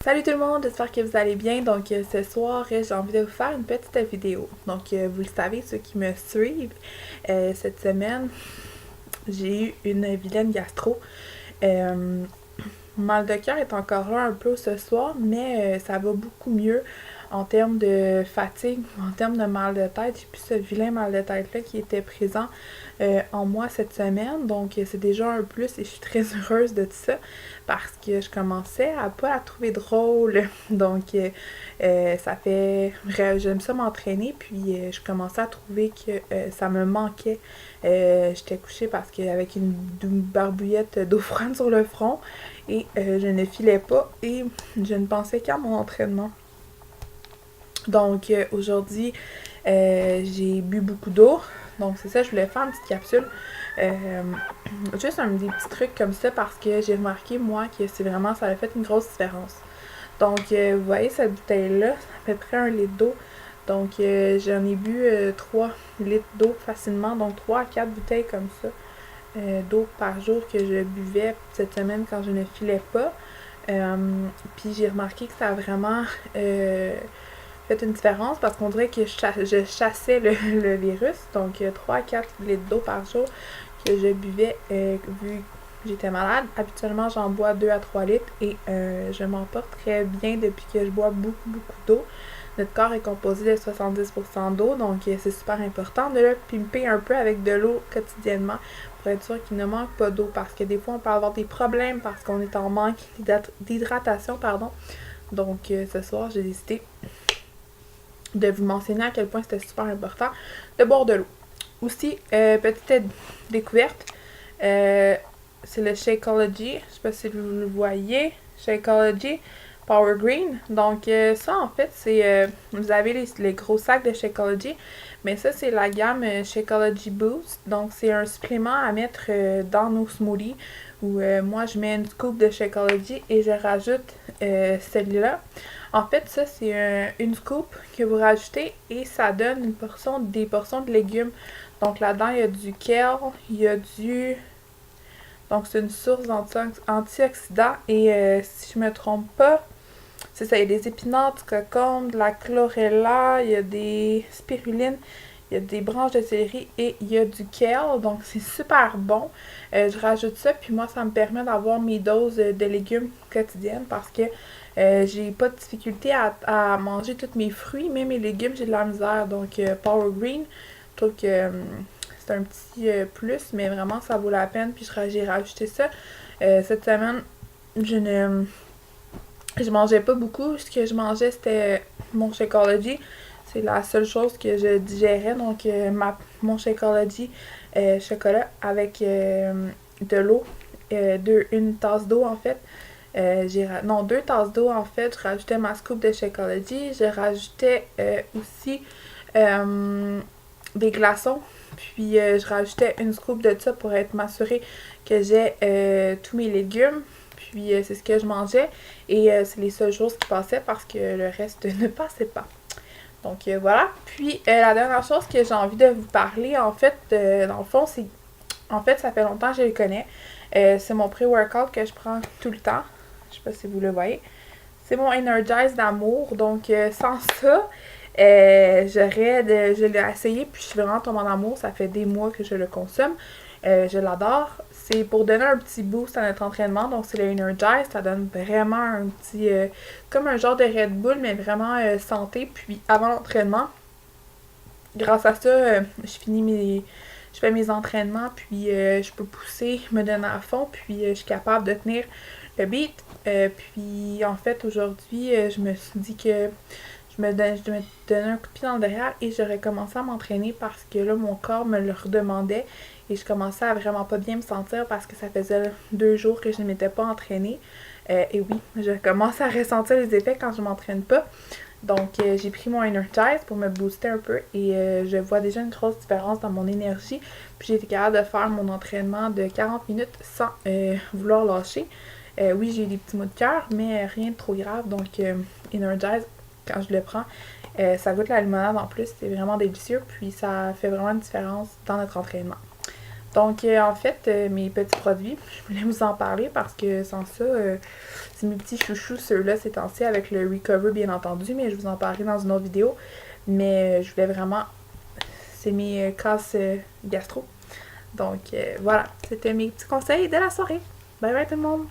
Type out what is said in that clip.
Salut tout le monde, j'espère que vous allez bien. Donc ce soir, j'ai envie de vous faire une petite vidéo. Donc vous le savez, ceux qui me suivent, cette semaine, j'ai eu une vilaine gastro. Euh, Mal de cœur est encore là un peu ce soir, mais ça va beaucoup mieux en termes de fatigue, en termes de mal de tête. J'ai plus ce vilain mal de tête-là qui était présent en moi cette semaine. Donc c'est déjà un plus et je suis très heureuse de tout ça parce que je commençais à pas la trouver drôle. Donc ça fait... J'aime ça m'entraîner, puis je commençais à trouver que ça me manquait. J'étais couchée parce qu'avec une barbouillette d'eau froide sur le front et je ne filais pas et je ne pensais qu'à mon entraînement. Donc aujourd'hui, j'ai bu beaucoup d'eau. Donc c'est ça, je voulais faire une petite capsule. Euh, Juste des petits trucs comme ça parce que j'ai remarqué, moi, que c'est vraiment, ça a fait une grosse différence. Donc vous voyez cette bouteille-là, ça fait près 1 litre d'eau. Donc j'en ai bu 3 litres d'eau facilement. Donc 3 à 4 bouteilles comme ça d'eau par jour que je buvais cette semaine quand je ne filais pas. Puis j'ai remarqué que ça a vraiment fait une différence parce qu'on dirait que je chassais le virus. Donc 3 à 4 litres d'eau par jour que je buvais vu que j'étais malade. Habituellement, j'en bois 2 à 3 litres et je m'en porte très bien depuis que je bois beaucoup d'eau. Notre corps est composé de 70% d'eau, donc c'est super important de le pimper un peu avec de l'eau quotidiennement pour être sûr qu'il ne manque pas d'eau parce que des fois on peut avoir des problèmes parce qu'on est en manque d'hydratation, pardon. Donc ce soir, j'ai décidé de vous mentionner à quel point c'était super important de boire de l'eau. Aussi, petite découverte, c'est le Shakeology. Je sais pas si vous le voyez. Shakeology Power Green. Donc ça, en fait, c'est... vous avez les gros sacs de Shakeology, mais ça, c'est la gamme Shakeology Boost. Donc, c'est un supplément à mettre dans nos smoothies où moi, je mets une scoop de Shakeology et je rajoute celui-là. En fait, ça, c'est une scoop que vous rajoutez et ça donne des portions de légumes. Donc, là-dedans, il y a du kale, il y a du... Donc, c'est une source d'antioxydants et si je me trompe pas, c'est ça, il y a des épinards, du cocombe, de la chlorella, il y a des spirulines, il y a des branches de céleri et il y a du kale, donc c'est super bon. Je rajoute ça, puis moi, ça me permet d'avoir mes doses de légumes quotidiennes parce que j'ai pas de difficulté à manger tous mes fruits, mais mes légumes, j'ai de la misère. Donc, Power Green, je trouve que c'est un petit plus, mais vraiment, ça vaut la peine. Puis, j'ai rajouté ça. Cette semaine, je ne je mangeais pas beaucoup. Ce que je mangeais, c'était mon Shakeology. C'est la seule chose que je digérais. Donc, mon Shakeology chocolat avec de l'eau. Une tasse d'eau, en fait. Non, 2 tasses d'eau, en fait. Je rajoutais ma scoop de Shakeology. Je rajoutais aussi des glaçons. Puis, je rajoutais une scoop de ça pour m'assurer que j'ai tous mes légumes. Puis c'est ce que je mangeais et c'est les seules choses qui passaient parce que le reste ne passait pas. Donc voilà. Puis la dernière chose que j'ai envie de vous parler, en fait, dans le fond, c'est... En fait, ça fait longtemps que je le connais. C'est mon pré-workout que je prends tout le temps. Je sais pas si vous le voyez. C'est mon Energize d'amour. Donc sans ça, je l'ai essayé puis je suis vraiment tombée en amour. Ça fait des mois que je le consomme. Je l'adore. C'est pour donner un petit boost à notre entraînement. Donc, c'est le Energize. Ça donne vraiment un petit... comme un genre de Red Bull, mais vraiment santé. Puis, avant l'entraînement, grâce à ça, je fais mes entraînements. Puis, je peux pousser, me donner à fond. Puis, je suis capable de tenir le beat. Puis, en fait, aujourd'hui, je me suis dit que je devais me donner un coup de pied dans le derrière et j'aurais commencé à m'entraîner parce que là, mon corps me le redemandait et je commençais à vraiment pas bien me sentir parce que ça faisait 2 jours que je ne m'étais pas entraînée. Et oui, je commence à ressentir les effets quand je m'entraîne pas. Donc, j'ai pris mon Energize pour me booster un peu et je vois déjà une grosse différence dans mon énergie. Puis, j'ai été capable de faire mon entraînement de 40 minutes sans vouloir lâcher. Oui, j'ai eu des petits maux de cœur, mais rien de trop grave. Donc, Energize, quand je le prends, ça goûte la limonade en plus. C'est vraiment délicieux. Puis, ça fait vraiment une différence dans notre entraînement. Donc, en fait, mes petits produits, je voulais vous en parler parce que sans ça, c'est mes petits chouchous, ceux-là, ces temps-ci, avec le Recover, bien entendu, mais je vous en parlerai dans une autre vidéo. Mais je voulais vraiment... C'est mes casses gastro. Donc, voilà, c'était mes petits conseils de la soirée. Bye bye tout le monde!